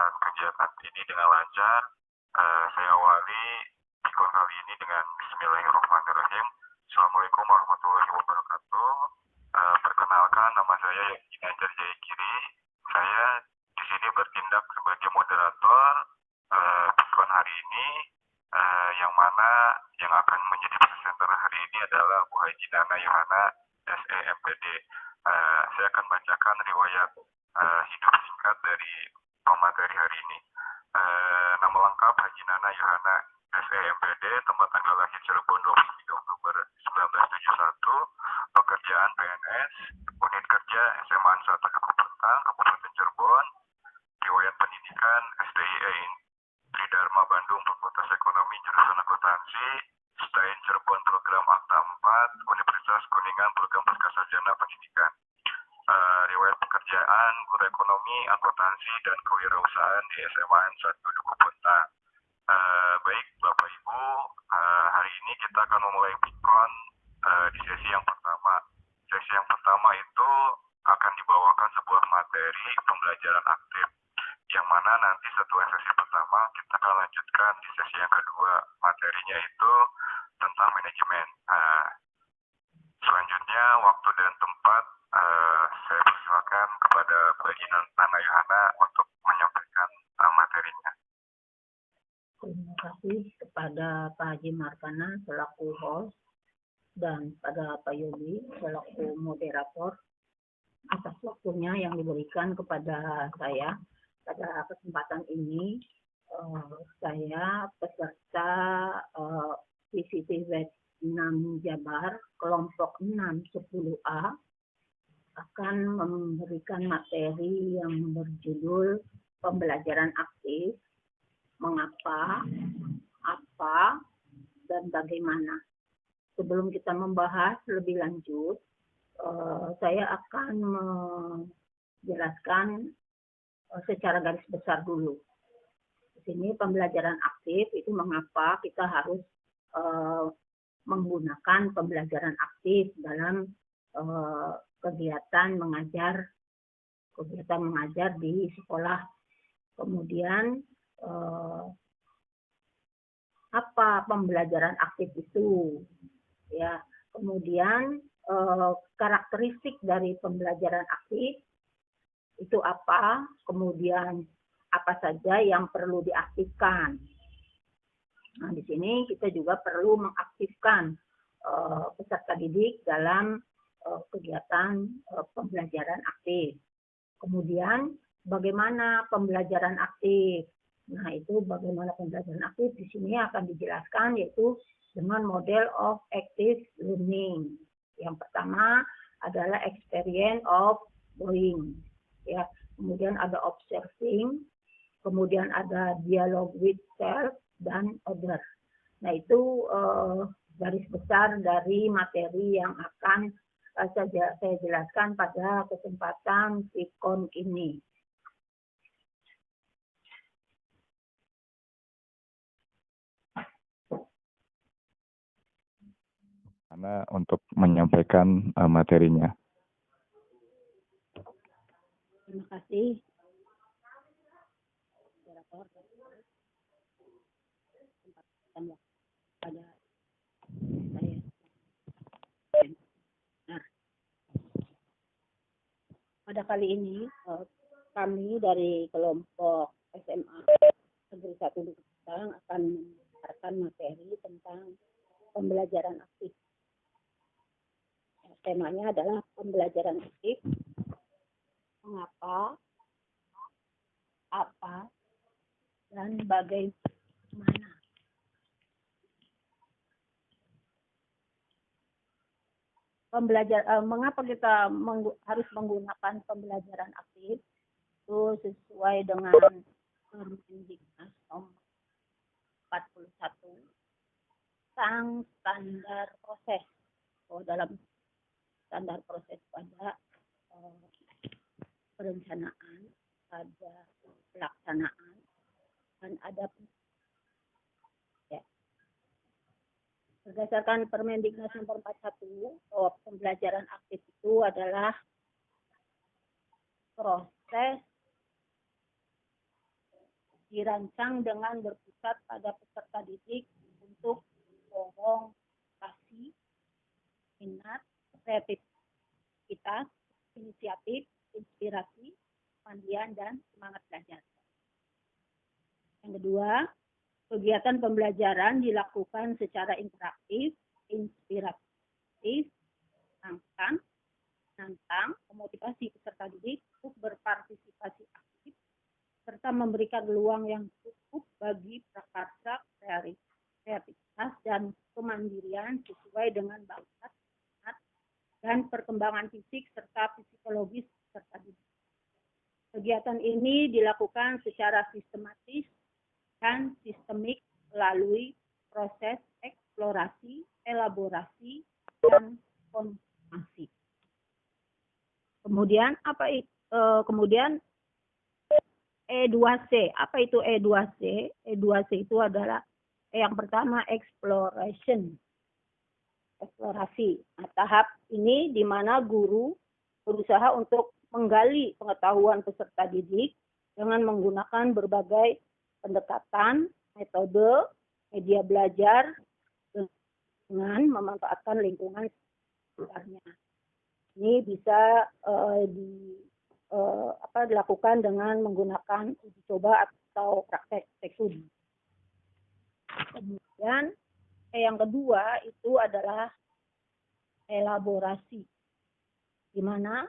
melaksanakan kegiatan ini dengan lancar. Saya awali pikon kali ini dengan Bismillahirrahmanirrahim. Assalamualaikum warahmatullahi wabarakatuh. Perkenalkan, nama saya Ginanjar Jayakiri. Saya di sini bertindak sebagai moderator pikon hari ini, yang mana yang akan menjadi presenter hari ini adalah Bu Haji Nana Yohana, SE MPD. Saya akan bacakan riwayat hidup singkat dari pemateri hari ini. Nama lengkap Haji Nana Yohana, SE MPD, tempat tanggal lahir Cirebon 23 Oktober 1971, pekerjaan PNS, unit kerja SMA 1 Petang, Kabupaten Cirebon, riwayat pendidikan STIE Tridharma Bandung, Fakultas Ekonomi, jurusan akuntansi, STAIN Cirebon, program Akta 4, Universitas Kuningan, program Pascasarjana Pendidikan. Riwayat pekerjaan, guru ekonomi, akuntansi, dan kewirausahaan di SMA 1 Duku Puntang. Baik Bapak Ibu, hari ini kita akan memulai pikon di sesi yang pertama. Sesi yang pertama itu akan dibawakan sebuah materi pembelajaran aktif, yang mana nanti setelah sesi pertama kita akan lanjutkan di sesi yang kedua. Materinya itu tentang manajemen. Selanjutnya waktu dan tempat saya persilakan kepada Bu Haji Nana Yohana untuk menyampaikan materinya. Terima kasih kepada Pak Haji Markana selaku host dan pada Pak Yogi selaku moderator atas waktunya yang diberikan kepada saya. Pada kesempatan ini saya peserta PCTZ 6 Jabar kelompok 610A akan memberikan materi yang berjudul pembelajaran aktif, mengapa, apa, dan bagaimana. Sebelum kita membahas lebih lanjut, saya akan menjelaskan secara garis besar dulu. Di sini pembelajaran aktif itu mengapa kita harus menggunakan pembelajaran aktif dalam kegiatan mengajar di sekolah. Kemudian apa pembelajaran aktif itu? Ya, kemudian karakteristik dari pembelajaran aktif itu apa? Kemudian apa saja yang perlu diaktifkan? Nah, di sini kita juga perlu mengaktifkan peserta didik dalam kegiatan pembelajaran aktif. Kemudian bagaimana pembelajaran aktif? Nah, itu bagaimana pembelajaran aktif di sini akan dijelaskan yaitu dengan model of active learning. Yang pertama adalah experience of doing. Ya, kemudian ada observing, kemudian ada dialogue with self dan other. Nah, itu garis besar dari materi yang akan saya jelaskan pada kesempatan pikon ini. Karena untuk menyampaikan materinya. Terima kasih. Pada saya. Pada kali ini kami dari kelompok SMA Negeri 1 Duku Puntang akan mendengarkan materi tentang pembelajaran aktif. Temanya adalah pembelajaran aktif, mengapa, apa, dan bagaimana. Mengapa kita harus menggunakan pembelajaran aktif? Itu sesuai dengan Permendiknas nomor 41 tentang standar proses. Dalam standar proses pada perencanaan, ada pelaksanaan, dan ada berdasarkan Permendiknas nomor 41, pembelajaran aktif itu adalah proses dirancang dengan berpusat pada peserta didik untuk mendorong pasif, minat, kreativitas, inisiatif, inspirasi, kemandian, dan semangat belajar. Yang kedua, kegiatan pembelajaran dilakukan secara interaktif, inspiratif, menantang, memotivasi peserta didik untuk berpartisipasi aktif, serta memberikan ruang yang cukup bagi prakarsa, kreativitas, dan kemandirian sesuai dengan bakat, dan perkembangan fisik serta psikologis peserta didik. Kegiatan ini dilakukan secara sistematis dan sistemik melalui proses eksplorasi, elaborasi, dan konfirmasi. Kemudian kemudian E2C. Apa itu E2C? E2C itu adalah yang pertama exploration. Eksplorasi. Nah, tahap ini di mana guru berusaha untuk menggali pengetahuan peserta didik dengan menggunakan berbagai pendekatan, metode, media belajar dengan memanfaatkan lingkungan sekitarnya. Ini bisa dilakukan dengan menggunakan uji coba atau praktek studi. Kemudian yang kedua itu adalah elaborasi, di mana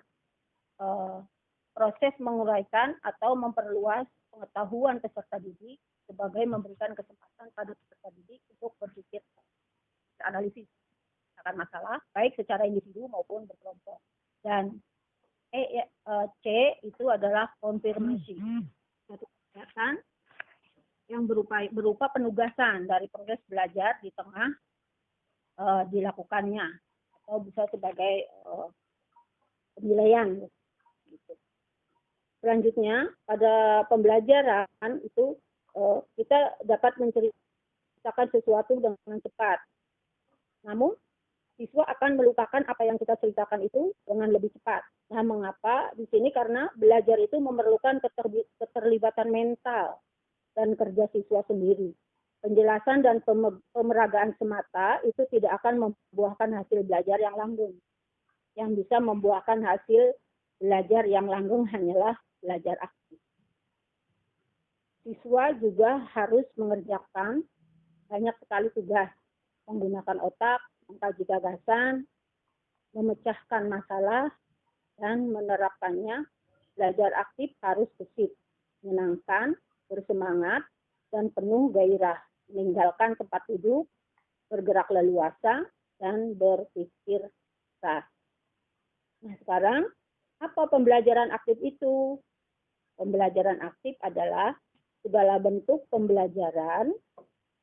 proses menguraikan atau memperluas pengetahuan peserta didik sebagai memberikan kesempatan pada peserta didik untuk berpikir analisis akan masalah baik secara individu maupun berkelompok. Dan C itu adalah konfirmasi, satu kegiatan yang berupa penugasan dari proses belajar di tengah dilakukannya, atau bisa sebagai penilaian. Gitu. Selanjutnya, pada pembelajaran itu kita dapat menceritakan sesuatu dengan cepat. Namun, siswa akan melupakan apa yang kita ceritakan itu dengan lebih cepat. Nah, mengapa? Di sini karena belajar itu memerlukan keterlibatan mental dan kerja siswa sendiri. Penjelasan dan pemeragaan semata itu tidak akan membuahkan hasil belajar yang langgeng. Yang bisa membuahkan hasil belajar yang langgeng hanyalah belajar aktif. Siswa juga harus mengerjakan banyak sekali tugas, menggunakan otak, mengkaji gagasan, memecahkan masalah, dan menerapkannya. Belajar aktif harus gesit, menyenangkan, bersemangat, dan penuh gairah, meninggalkan tempat duduk, bergerak leluasa, dan berpikir keras. Nah, sekarang apa pembelajaran aktif itu? Pembelajaran aktif adalah segala bentuk pembelajaran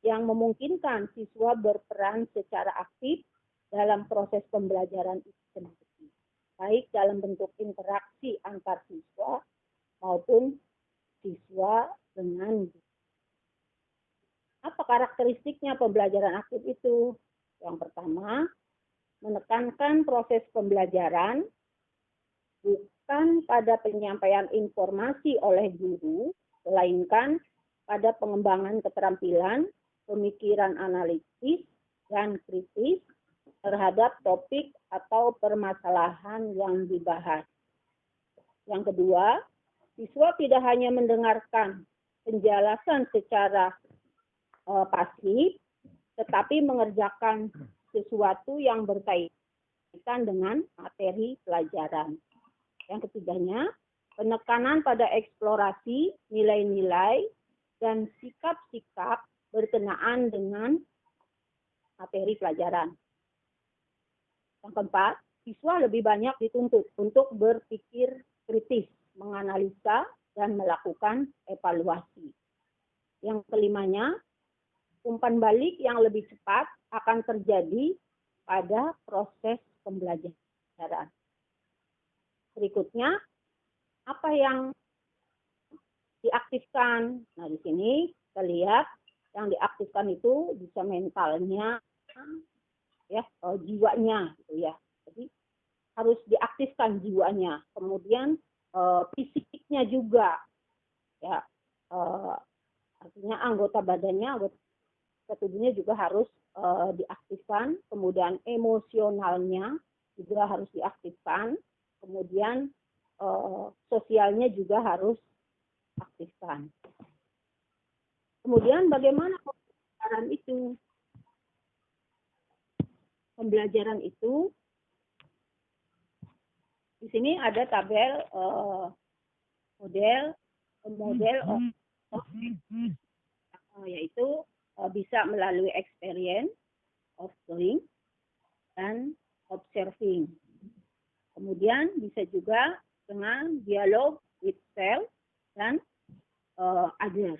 yang memungkinkan siswa berperan secara aktif dalam proses pembelajaran itu sendiri, baik dalam bentuk interaksi antar siswa maupun siswa dengan guru. Apa karakteristiknya pembelajaran aktif itu? Yang pertama, menekankan proses pembelajaran bukan pada penyampaian informasi oleh guru, melainkan pada pengembangan keterampilan, pemikiran analitis, dan kritis terhadap topik atau permasalahan yang dibahas. Yang kedua, siswa tidak hanya mendengarkan penjelasan secara pasif, tetapi mengerjakan sesuatu yang berkaitan dengan materi pelajaran. Yang ketiganya, penekanan pada eksplorasi, nilai-nilai, dan sikap-sikap berkenaan dengan materi pelajaran. Yang keempat, siswa lebih banyak dituntut untuk berpikir kritis, menganalisa, dan melakukan evaluasi. Yang kelimanya, umpan balik yang lebih cepat akan terjadi pada proses pembelajaran. Berikutnya, apa yang diaktifkan? Nah, di sini kita lihat yang diaktifkan itu bisa mentalnya, ya, jiwanya, gitu ya. Jadi harus diaktifkan jiwanya. Kemudian fisiknya juga, ya, Artinya anggota badannya, anggota tubuhnya juga harus diaktifkan, kemudian emosionalnya juga harus diaktifkan, kemudian sosialnya juga harus aktifkan. Kemudian bagaimana pembelajaran itu? Pembelajaran itu di sini ada tabel model yaitu bisa melalui experience, observing, dan observing. Kemudian bisa juga dengan dialog with self dan other.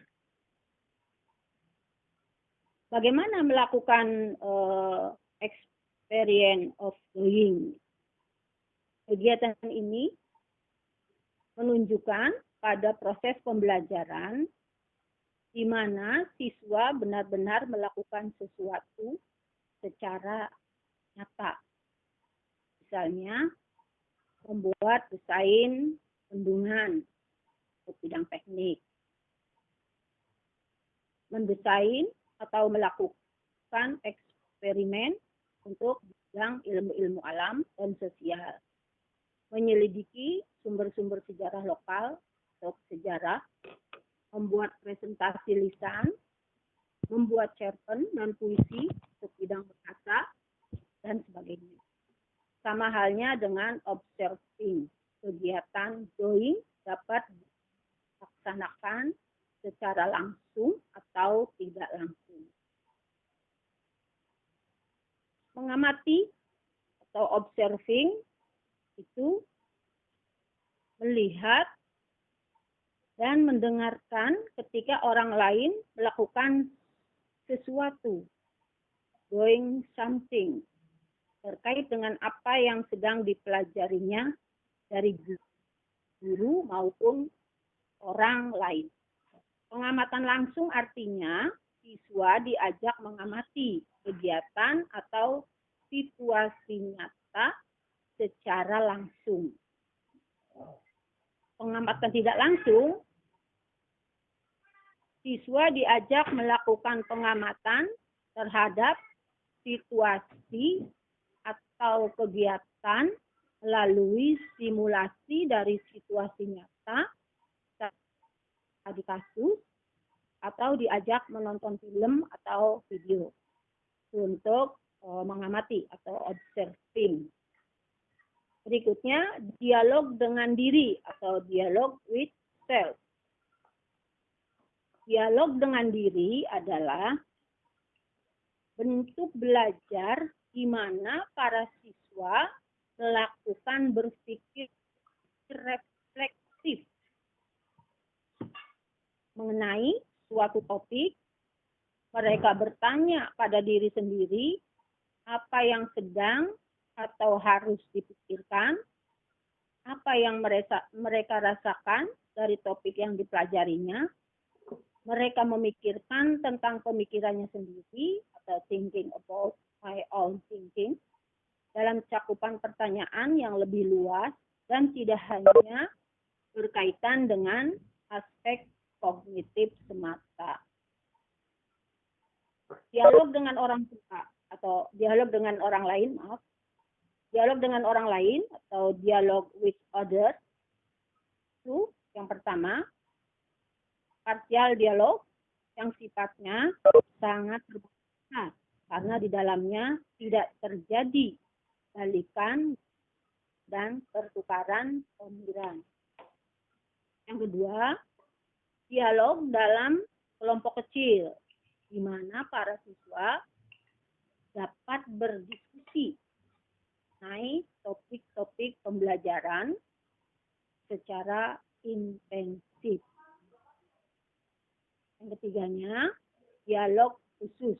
Bagaimana melakukan experience of doing? Kegiatan ini menunjukkan pada proses pembelajaran di mana siswa benar-benar melakukan sesuatu secara nyata. Misalnya, membuat desain bendungan untuk bidang teknik, mendesain atau melakukan eksperimen untuk bidang ilmu-ilmu alam dan sosial, menyelidiki sumber-sumber sejarah lokal atau sejarah, membuat presentasi lisan, membuat cerpen dan puisi untuk bidang bahasa, dan sebagainya. Sama halnya dengan observing, kegiatan doing dapat dilaksanakan secara langsung atau tidak langsung. Mengamati atau observing itu melihat dan mendengarkan ketika orang lain melakukan sesuatu, doing something, terkait dengan apa yang sedang dipelajarinya dari guru maupun orang lain. Pengamatan langsung artinya siswa diajak mengamati kegiatan atau situasi nyata secara langsung. Pengamatan tidak langsung, siswa diajak melakukan pengamatan terhadap situasi atau kegiatan melalui simulasi dari situasi nyata di kasus, atau diajak menonton film atau video untuk mengamati atau observing. Berikutnya, dialog dengan diri atau dialog with self. Dialog dengan diri adalah bentuk belajar di mana para siswa melakukan berpikir refleksif mengenai suatu topik. Mereka bertanya pada diri sendiri apa yang sedang atau harus dipikirkan, apa yang mereka rasakan dari topik yang dipelajarinya. Mereka memikirkan tentang pemikirannya sendiri atau thinking about my own thinking dalam cakupan pertanyaan yang lebih luas dan tidak hanya berkaitan dengan aspek kognitif semata. Dialog dengan orang tua atau dialog dengan orang lain, dialog dengan orang lain atau dialog with others itu yang pertama, partial dialog yang sifatnya sangat terbatas karena di dalamnya tidak terjadi balikan dan pertukaran pemikiran. Yang kedua, dialog dalam kelompok kecil di mana para siswa dapat berdiskusi mengenai topik-topik pembelajaran secara intensif. Yang ketiganya, dialog khusus.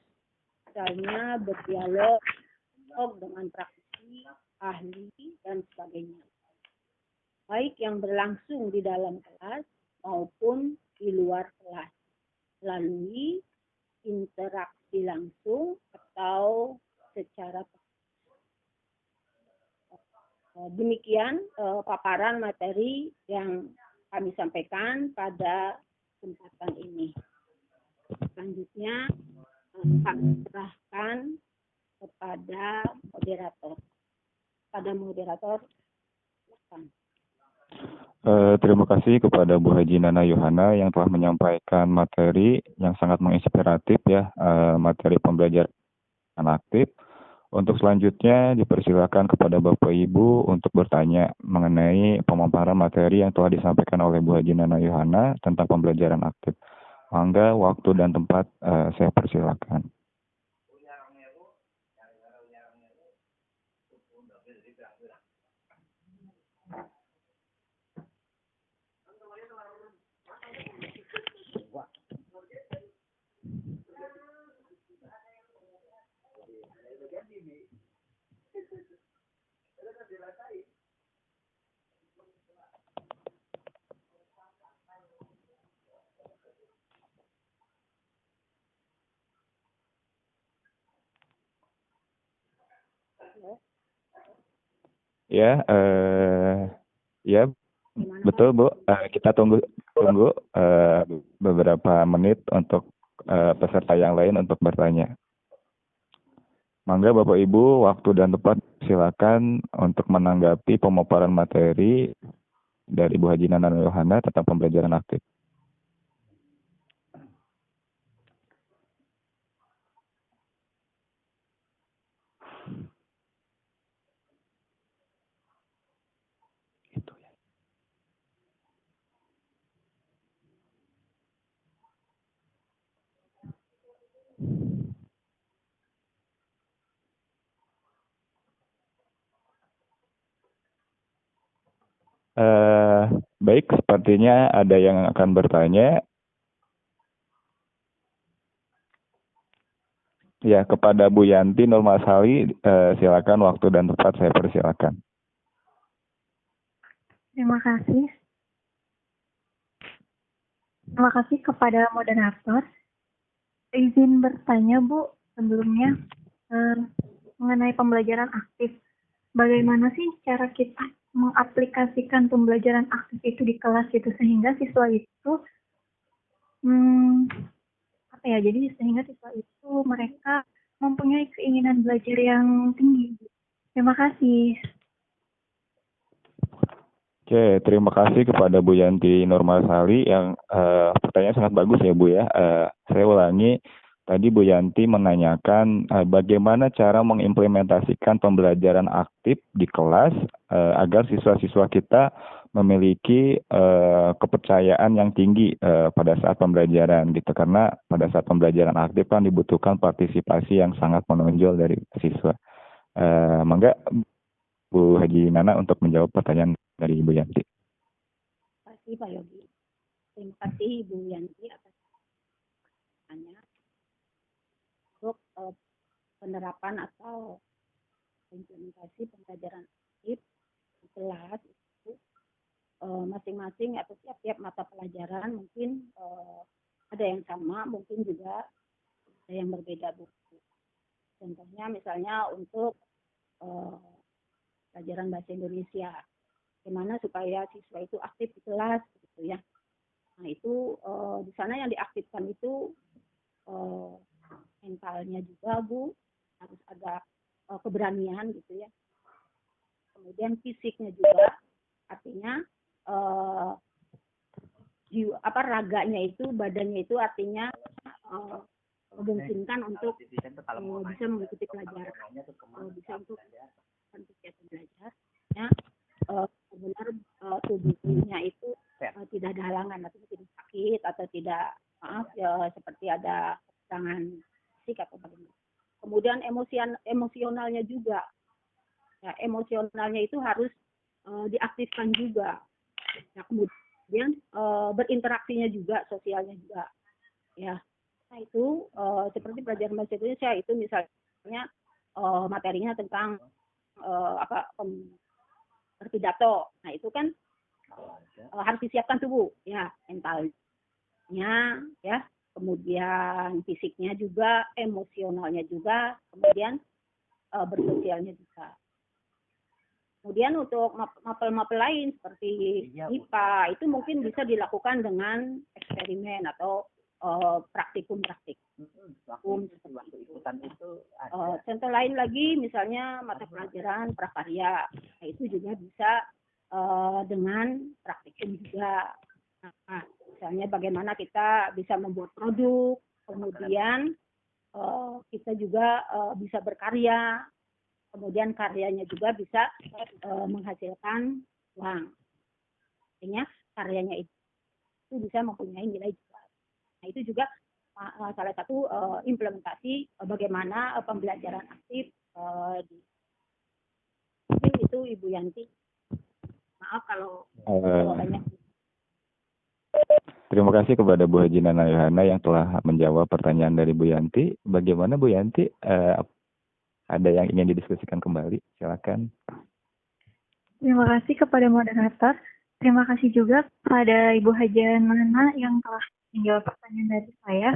Misalnya berdialog dengan praktisi, ahli, dan sebagainya. Baik yang berlangsung di dalam kelas maupun di luar kelas. Melalui interaksi langsung atau secara demikian paparan materi yang kami sampaikan pada kesempatan ini. Selanjutnya kami serahkan kepada moderator. Pada moderator, silakan. Terima kasih kepada Bu Haji Nana Yohana yang telah menyampaikan materi yang sangat menginspiratif ya, materi pembelajaran aktif. Untuk selanjutnya dipersilakan kepada Bapak Ibu untuk bertanya mengenai pemaparan materi yang telah disampaikan oleh Bu Haji Nana Yohana tentang pembelajaran aktif. Mangga waktu dan tempat saya persilakan. Ya, ya betul Bu. Kita tunggu beberapa menit untuk peserta yang lain untuk bertanya. Mangga Bapak Ibu, waktu dan tempat silakan untuk menanggapi pemaparan materi dari Bu Haji Nana Yohana tentang pembelajaran aktif. Baik, sepertinya ada yang akan bertanya. Ya, kepada Bu Yanti Nurmasali, silakan waktu dan tempat saya persilakan. Terima kasih. Terima kasih kepada moderator. Izin bertanya Bu, sebelumnya mengenai pembelajaran aktif. Bagaimana sih cara kita mengaplikasikan pembelajaran aktif itu di kelas gitu sehingga siswa itu jadi sehingga siswa itu mereka mempunyai keinginan belajar yang tinggi. Terima kasih. Oke, terima kasih kepada Bu Yanti Nurmasali yang pertanyaan sangat bagus ya Bu ya. Saya ulangi, tadi Bu Yanti menanyakan bagaimana cara mengimplementasikan pembelajaran aktif di kelas agar siswa-siswa kita memiliki kepercayaan yang tinggi pada saat pembelajaran gitu. Karena pada saat pembelajaran aktif kan dibutuhkan partisipasi yang sangat menonjol dari siswa. Mangga Bu Haji Nana untuk menjawab pertanyaan dari Ibu Yanti. Terima kasih Pak Yogi. Terima kasih Ibu Yanti atas pertanyaan. Untuk penerapan atau implementasi pembelajaran aktif di kelas itu masing-masing atau tiap-tiap mata pelajaran mungkin ada yang sama, mungkin juga ada yang berbeda Bu. Contohnya misalnya untuk pelajaran bahasa Indonesia, gimana supaya siswa itu aktif di kelas gitu ya. Nah itu di sana yang diaktifkan itu mentalnya juga Bu, harus ada keberanian gitu ya. Kemudian fisiknya juga, artinya raganya itu, badannya itu artinya memungkinkan untuk bisa mengikuti pelajaran, bisa untuk kegiatan belajar, ya benar tubuhnya itu tidak ada halangan atau tidak sakit atau tidak seperti ada kekurangan fisik atau bagaimana. Kemudian emosionalnya juga, ya, emosionalnya itu harus diaktifkan juga. Nah, kemudian berinteraksinya juga, sosialnya juga, ya. Nah itu seperti pelajaran bahasa Indonesia itu misalnya materinya tentang berpidato. Nah itu kan harus disiapkan tubuh, ya, mentalnya, ya, kemudian fisiknya juga, emosionalnya juga, kemudian bersosialnya juga. Kemudian untuk mapel-mapel lain seperti IPA itu mungkin bisa dilakukan dengan eksperimen atau praktikum Waktu ikutan itu ada. contoh lain lagi misalnya mata pelajaran prakarya, nah, itu juga bisa dengan praktikum juga. Nah, misalnya bagaimana kita bisa membuat produk, kemudian kita juga bisa berkarya, kemudian karyanya juga bisa menghasilkan uang. Artinya karyanya itu bisa mempunyai nilai jual. Nah, itu juga salah satu implementasi bagaimana pembelajaran aktif mungkin itu Ibu Yanti. Maaf kalau banyak. Terima kasih kepada Bu Haji Nana Yohana yang telah menjawab pertanyaan dari Bu Yanti. Bagaimana Bu Yanti? Ada yang ingin didiskusikan kembali? Silakan. Terima kasih kepada moderator. Terima kasih juga kepada Ibu Haja Nana yang telah menjawab pertanyaan dari saya.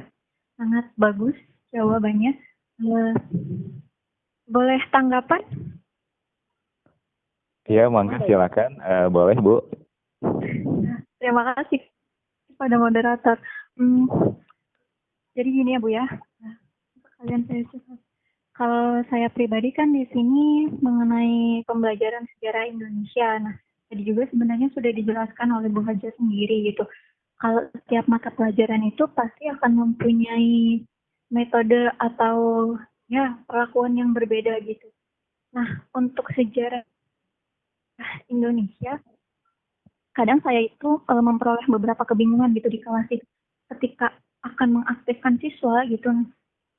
Sangat bagus jawabannya. Boleh tanggapan? Ya, mangga silakan. Boleh Bu. Terima kasih kepada moderator. Jadi gini ya Bu ya. Kalian saya cerita. Kalau saya pribadi kan di sini mengenai pembelajaran sejarah Indonesia. Nah, tadi juga sebenarnya sudah dijelaskan oleh Bu Haja sendiri gitu. Kalau setiap mata pelajaran itu pasti akan mempunyai metode atau ya perlakuan yang berbeda gitu. Nah, untuk sejarah Indonesia, kadang saya itu memperoleh beberapa kebingungan gitu di kelas itu. Ketika akan mengaktifkan siswa gitu,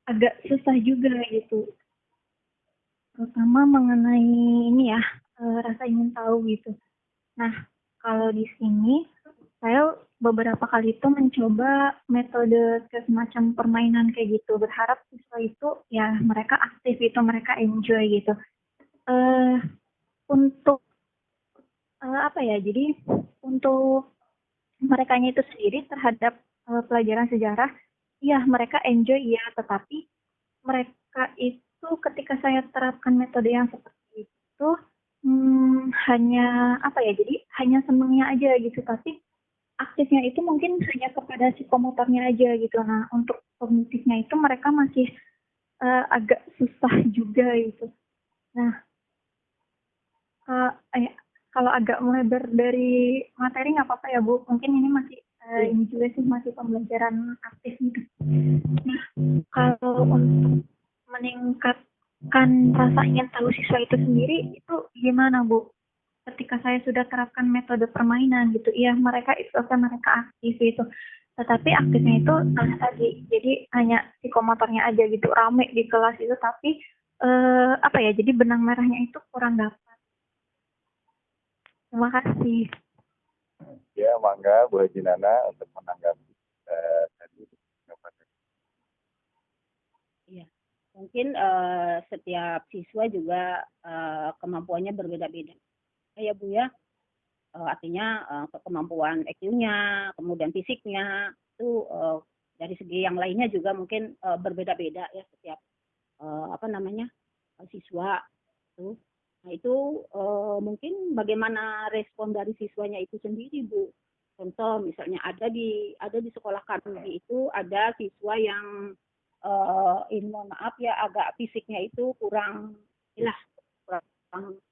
agak susah juga gitu. Terutama mengenai ini ya, rasa ingin tahu gitu. Nah, kalau di sini saya beberapa kali itu mencoba metode semacam permainan kayak gitu. Berharap siswa itu ya mereka aktif itu, mereka enjoy gitu. Untuk apa ya? Jadi untuk merekanya itu sendiri terhadap pelajaran sejarah, ya mereka enjoy ya, tetapi mereka itu ketika saya terapkan metode yang seperti itu hanya apa ya? Jadi hanya senangnya aja gitu, tapi aktifnya itu mungkin hanya kepada psikomotornya aja gitu. Nah, untuk kognitifnya itu mereka masih agak susah juga gitu. Nah, kalau agak melebar dari materi nggak apa-apa ya Bu. Mungkin ini masih ini juga sih masih pembelajaran aktif gitu. Nah, kalau untuk meningkatkan rasa ingin tahu siswa itu sendiri itu gimana Bu? Ketika saya sudah terapkan metode permainan gitu, iya mereka mereka aktif itu, tetapi aktifnya itu tadi, jadi hanya psikomotornya aja gitu, rame di kelas itu, tapi apa ya, jadi benang merahnya itu kurang dapat. Terima kasih. Ya, mangga Bu Haji Nana untuk menanggapi tadi. Iya, mungkin setiap siswa juga kemampuannya berbeda-beda. Ya Bu ya, artinya kemampuan EQ-nya, kemudian fisiknya itu dari segi yang lainnya juga mungkin berbeda-beda ya setiap siswa itu. Nah itu mungkin bagaimana respon dari siswanya itu sendiri Bu. Contoh misalnya ada di sekolah kami itu ada siswa yang mohon maaf ya agak fisiknya itu kurang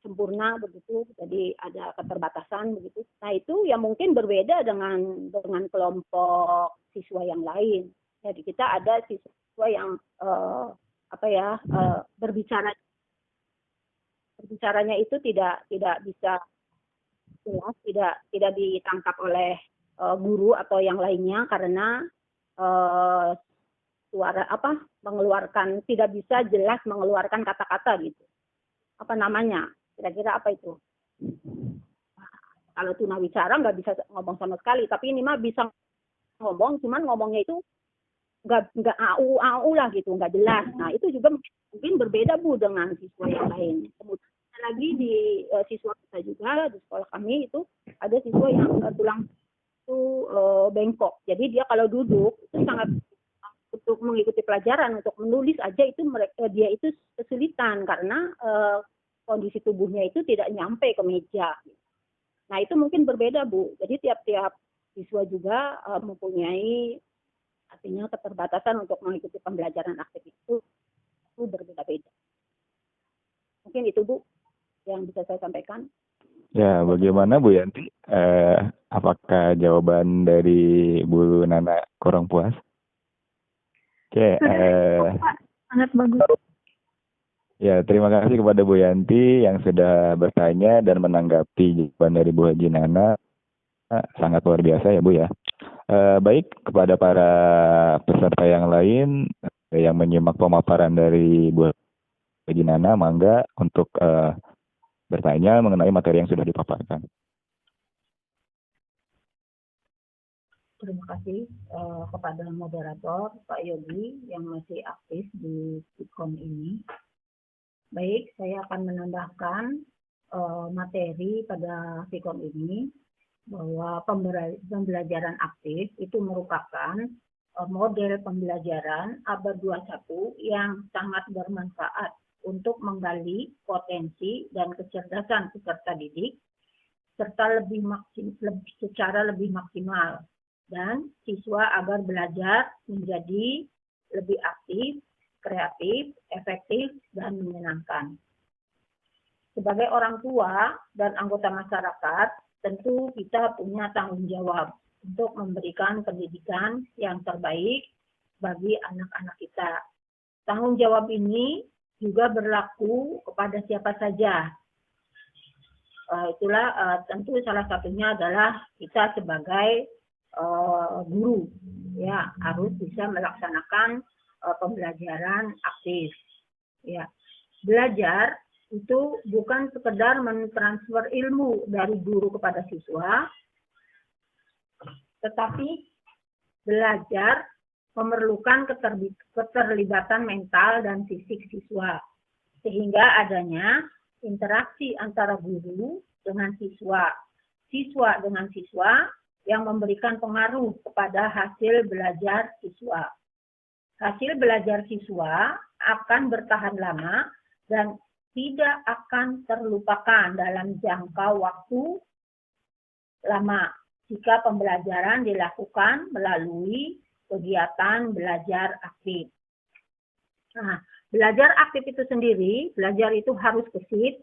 sempurna begitu, jadi ada keterbatasan begitu. Nah itu yang mungkin berbeda dengan kelompok siswa yang lain. Jadi kita ada siswa yang berbicaranya itu tidak bisa jelas, tidak ditangkap oleh guru atau yang lainnya karena suara tidak bisa jelas mengeluarkan kata-kata gitu. Apa namanya? Kira-kira apa itu? Kalau tunawicara nggak bisa ngomong sama sekali, tapi ini mah bisa ngomong, cuman ngomongnya itu nggak au lah gitu, nggak jelas. Nah itu juga mungkin berbeda Bu dengan siswa yang lain. Kemudian lagi di siswa kita juga di sekolah kami itu ada siswa yang tulang itu bengkok. Jadi dia kalau duduk itu sangat untuk mengikuti pelajaran, untuk menulis aja itu dia itu kesulitan karena kondisi tubuhnya itu tidak nyampe ke meja. Nah itu mungkin berbeda Bu. Jadi tiap-tiap siswa juga mempunyai Artinya keterbatasan untuk mengikuti pembelajaran aktif itu berbeda-beda. Mungkin itu Bu yang bisa saya sampaikan. Ya, bagaimana Bu Yanti? Apakah jawaban dari Bu Nana kurang puas? Oke, Pak, sangat bagus. ya terima kasih kepada Bu Yanti yang sudah bertanya dan menanggapi jawaban dari Bu Haji Nana. Sangat luar biasa ya Bu ya. Baik, kepada para peserta yang lain yang menyimak pemaparan dari Bu Haji Nana, mangga untuk bertanya mengenai materi yang sudah dipaparkan. Terima kasih kepada moderator Pak Yogi yang masih aktif di Sikon ini. Baik, saya akan menambahkan materi pada Sikon ini bahwa pembelajaran aktif itu merupakan model pembelajaran abad 21 yang sangat bermanfaat untuk menggali potensi dan kecerdasan peserta didik serta secara lebih maksimal dan siswa agar belajar menjadi lebih aktif, kreatif, efektif, dan menyenangkan. Sebagai orang tua dan anggota masyarakat, tentu kita punya tanggung jawab untuk memberikan pendidikan yang terbaik bagi anak-anak kita. Tanggung jawab ini juga berlaku kepada siapa saja. Itulah tentu salah satunya adalah kita sebagai guru, ya harus bisa melaksanakan pembelajaran aktif. Ya, belajar itu bukan sekedar mentransfer ilmu dari guru kepada siswa, tetapi belajar memerlukan keterlibatan mental dan fisik siswa, sehingga adanya interaksi antara guru dengan siswa, siswa dengan siswa yang memberikan pengaruh kepada hasil belajar siswa. Hasil belajar siswa akan bertahan lama dan tidak akan terlupakan dalam jangka waktu lama jika pembelajaran dilakukan melalui kegiatan belajar aktif. Nah, belajar aktif itu sendiri, belajar itu harus gesit,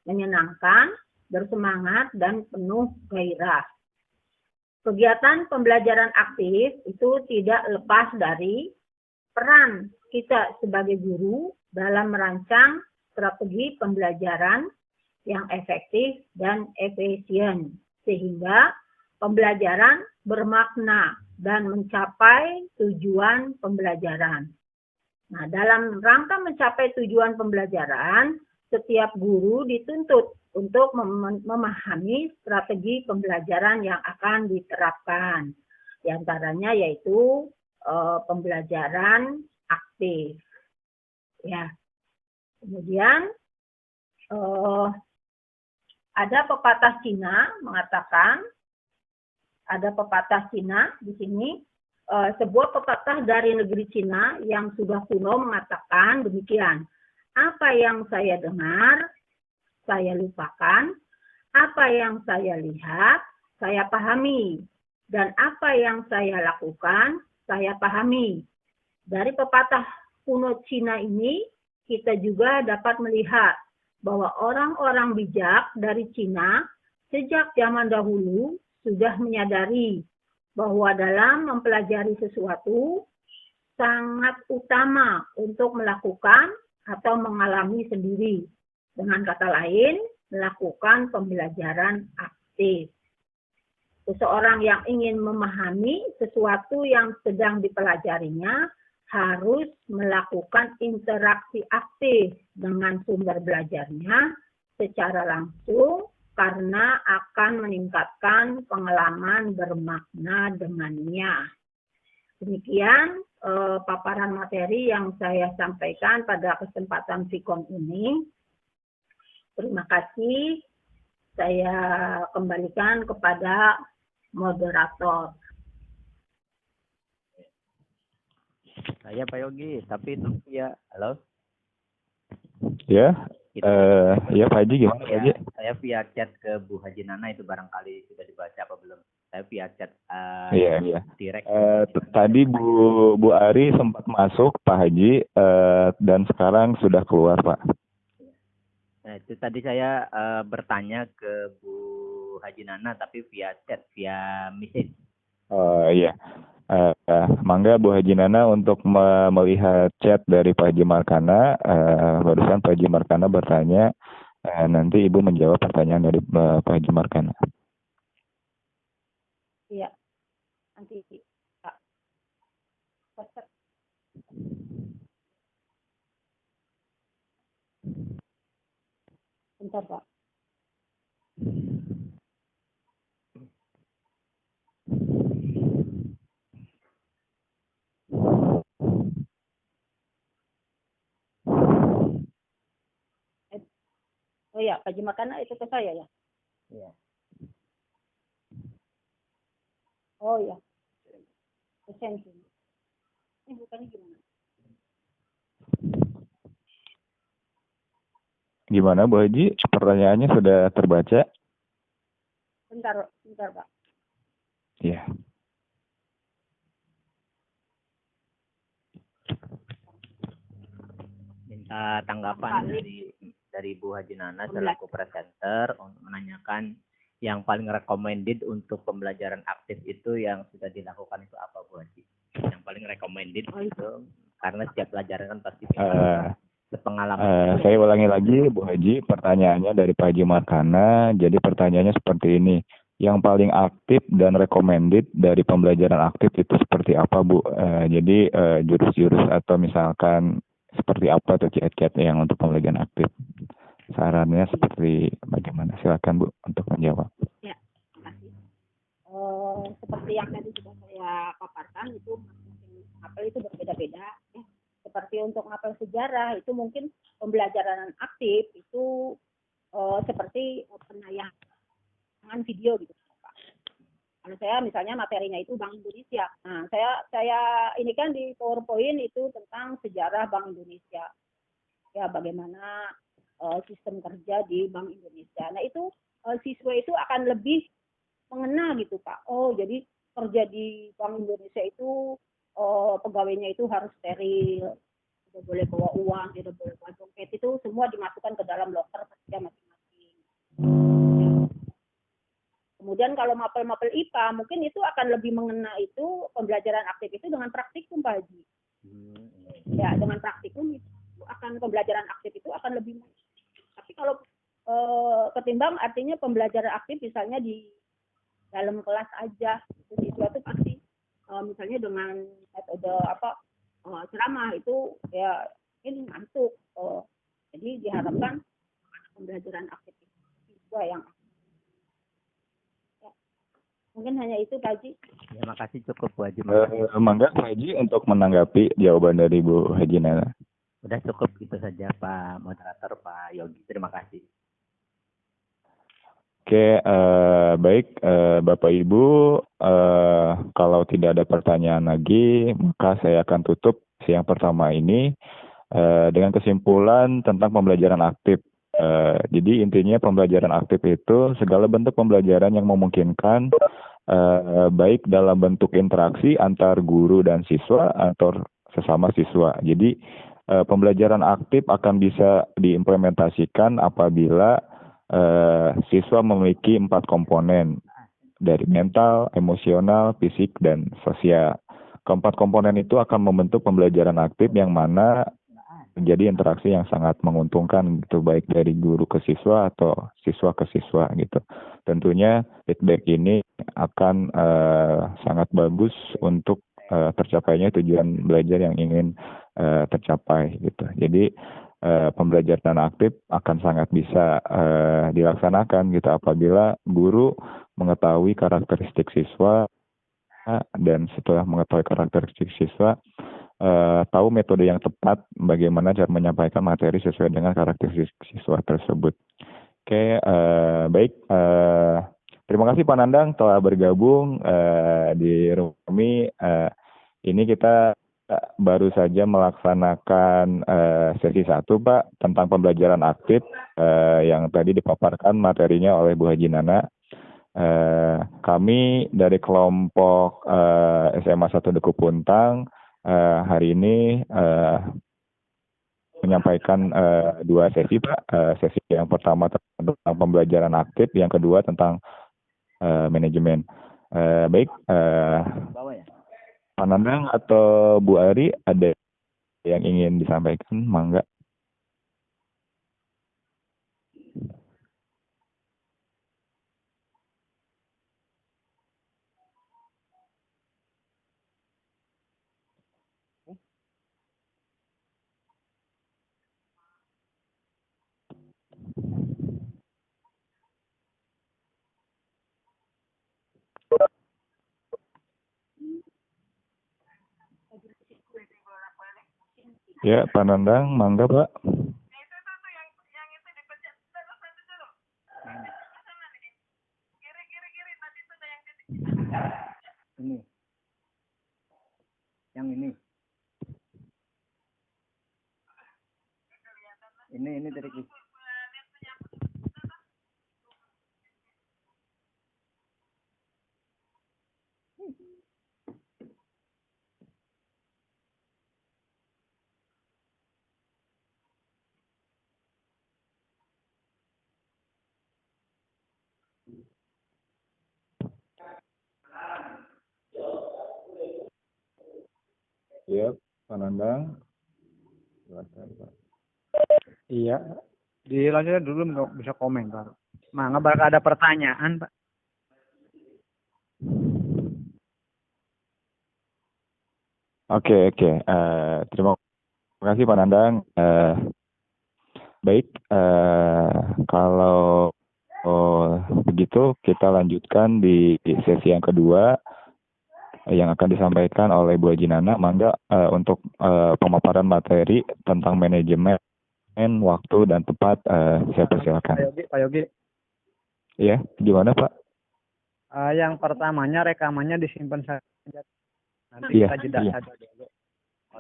menyenangkan, bersemangat, dan penuh gairah. Kegiatan pembelajaran aktif itu tidak lepas dari peran kita sebagai guru dalam merancang strategi pembelajaran yang efektif dan efisien, sehingga pembelajaran bermakna dan mencapai tujuan pembelajaran. Nah, dalam rangka mencapai tujuan pembelajaran, setiap guru dituntut untuk memahami strategi pembelajaran yang akan diterapkan. Di antaranya yaitu pembelajaran aktif. Ya. Kemudian ada pepatah Cina mengatakan, ada pepatah Cina di sini, sebuah pepatah dari negeri Cina yang sudah kuno mengatakan demikian. Apa yang saya dengar, saya lupakan. Apa yang saya lihat, saya pahami. Dan apa yang saya lakukan, saya pahami. Dari pepatah kuno Cina ini, kita juga dapat melihat bahwa orang-orang bijak dari Cina sejak zaman dahulu sudah menyadari bahwa dalam mempelajari sesuatu sangat utama untuk melakukan atau mengalami sendiri. Dengan kata lain, melakukan pembelajaran aktif. Seseorang yang ingin memahami sesuatu yang sedang dipelajarinya harus melakukan interaksi aktif dengan sumber belajarnya secara langsung karena akan meningkatkan pengalaman bermakna dengannya. Demikian paparan materi yang saya sampaikan pada kesempatan Sikon ini. Terima kasih. Saya kembalikan kepada moderator. Saya Pak Yogi, tapi itu ya, halo? Ya, ya Pak Haji gimana Pak Haji? Saya via chat ke Bu Haji Nana, itu barangkali sudah dibaca apa belum? Saya via chat Iya, iya. direct. Tadi Bu Ari sempat masuk, Pak Haji, dan sekarang sudah keluar, Pak. Nah, itu tadi saya bertanya ke Bu Haji Nana tapi via chat, via message. Iya. Mangga Bu Haji Nana untuk melihat chat dari Pak Haji Markana. Barusan Pak Haji Markana bertanya, nanti Ibu menjawab pertanyaan dari Pak Haji Markana. Iya, nanti Pak. Peset. Bentar, Pak. Oh ya, Pak Haji Markana itu ke saya ya? Iya. Oh ya. Pesan. Ini bukannya gimana? Gimana Bu Haji? Pertanyaannya sudah terbaca? Bentar Pak. Iya. Minta tanggapan dari Bu Haji Nana selaku presenter untuk menanyakan yang paling recommended untuk pembelajaran aktif itu yang sudah dilakukan itu apa Bu Haji? Yang paling recommended itu karena setiap pelajaran kan pasti pengalaman. Saya ulangi lagi Bu Haji, pertanyaannya dari Pak Haji Markana. Jadi pertanyaannya seperti ini. Yang paling aktif dan recommended dari pembelajaran aktif itu seperti apa Bu? Jadi jurus-jurus atau misalkan seperti apa atau kiat-kiat yang untuk pembelajaran aktif? Sarannya seperti bagaimana? Silakan Bu untuk menjawab. Ya, terima kasih. Seperti yang tadi sudah saya paparkan itu masing-masing apel itu berbeda-beda. Ya. Seperti untuk apel sejarah itu mungkin pembelajaran aktif itu seperti penayangan video gitu. Kalau saya misalnya materinya itu Bank Indonesia. Nah, saya ini kan di PowerPoint itu tentang sejarah Bank Indonesia. Ya, bagaimana sistem kerja di Bank Indonesia. Nah, itu siswa itu akan lebih mengena gitu, Pak. Oh, jadi kerja di Bank Indonesia itu pegawainya itu harus steril, tidak boleh bawa uang, tidak boleh bawa dompet, itu semua dimasukkan ke dalam loker kerja masing-masing. Ya. Kemudian kalau mapel-mapel IPA, mungkin itu akan lebih mengena itu pembelajaran aktif itu dengan praktikum, Pak Haji. Ya, dengan praktikum itu akan pembelajaran aktif itu akan lebih. Tapi kalau ketimbang artinya pembelajaran aktif misalnya di dalam kelas aja, siswa itu pasti misalnya dengan metode ceramah itu ya ini ngantuk. Jadi diharapkan pembelajaran aktif siswa yang ya. Mungkin hanya itu Pak Haji. Ya, makasih cukup Bu Haji. Mangga Pak Haji untuk menanggapi jawaban dari Bu Haji Nana. Udah cukup gitu saja Pak Moderator, Pak Yogi. Terima kasih. Oke, baik Bapak Ibu, kalau tidak ada pertanyaan lagi, maka saya akan tutup siang pertama ini dengan kesimpulan tentang pembelajaran aktif. Jadi intinya pembelajaran aktif itu segala bentuk pembelajaran yang memungkinkan baik dalam bentuk interaksi antar guru dan siswa atau sesama siswa. Jadi pembelajaran aktif akan bisa diimplementasikan apabila siswa memiliki 4 komponen dari mental, emosional, fisik, dan sosial. Keempat komponen itu akan membentuk pembelajaran aktif yang mana menjadi interaksi yang sangat menguntungkan gitu, baik dari guru ke siswa atau siswa ke siswa gitu. Tentunya feedback ini akan sangat bagus untuk tercapainya tujuan belajar yang ingin tercapai gitu. Jadi pembelajaran aktif akan sangat bisa dilaksanakan gitu apabila guru mengetahui karakteristik siswa dan setelah mengetahui karakteristik siswa tahu metode yang tepat bagaimana cara menyampaikan materi sesuai dengan karakteristik siswa tersebut. Oke, baik. Terima kasih Pak Nandang telah bergabung di Rumi. Ini kita baru saja melaksanakan sesi 1 Pak tentang pembelajaran aktif yang tadi dipaparkan materinya oleh Bu Haji Nana. Kami dari kelompok SMA 1 Duku Puntang hari ini menyampaikan dua sesi, Pak. Sesi yang pertama tentang pembelajaran aktif, yang kedua tentang manajemen. Baik, Bawa ya. Pak Nandang atau Bu Ari ada yang ingin disampaikan? Mangga. Ya, Pak Nandang, mangga, Pak. Ini. Yang ini. Ini dari Ya, Pak Nandang. Silakan, Pak. Iya, dilanjutkan dulu nggak bisa komentar. Mangga bakal ada pertanyaan, Pak. Oke. Terima kasih Pak Nandang. Baik, kalau begitu kita lanjutkan di sesi yang kedua yang akan disampaikan oleh Bu Haji Nana. Mangga untuk pemaparan materi tentang manajemen waktu dan tempat, saya persilakan. Pak Yogi. Iya, gimana Pak? Yang pertamanya rekamannya disimpan saja. Nanti Iya, kita jeda iya. saja dulu.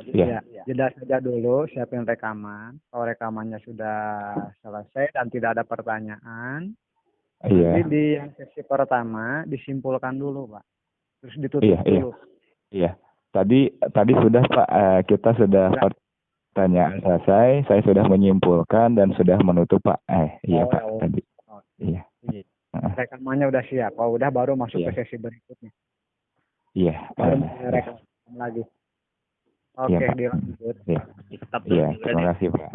Iya. Jeda saja dulu, siapin rekaman. Kalau rekamannya sudah selesai dan tidak ada pertanyaan, Iya. nanti di yang sesi pertama disimpulkan dulu, Pak. Terus ditutup dulu. Iya. Tadi sudah Pak, kita sudah pertanyaan selesai, saya sudah menyimpulkan dan sudah menutup Pak. Iya Pak tadi. Iya. Rekamannya udah siap. Oh, udah baru masuk ke sesi berikutnya. Iya. Baru rekam lagi. Oke, Pak. dilanjut. Iya. Terima kasih Pak.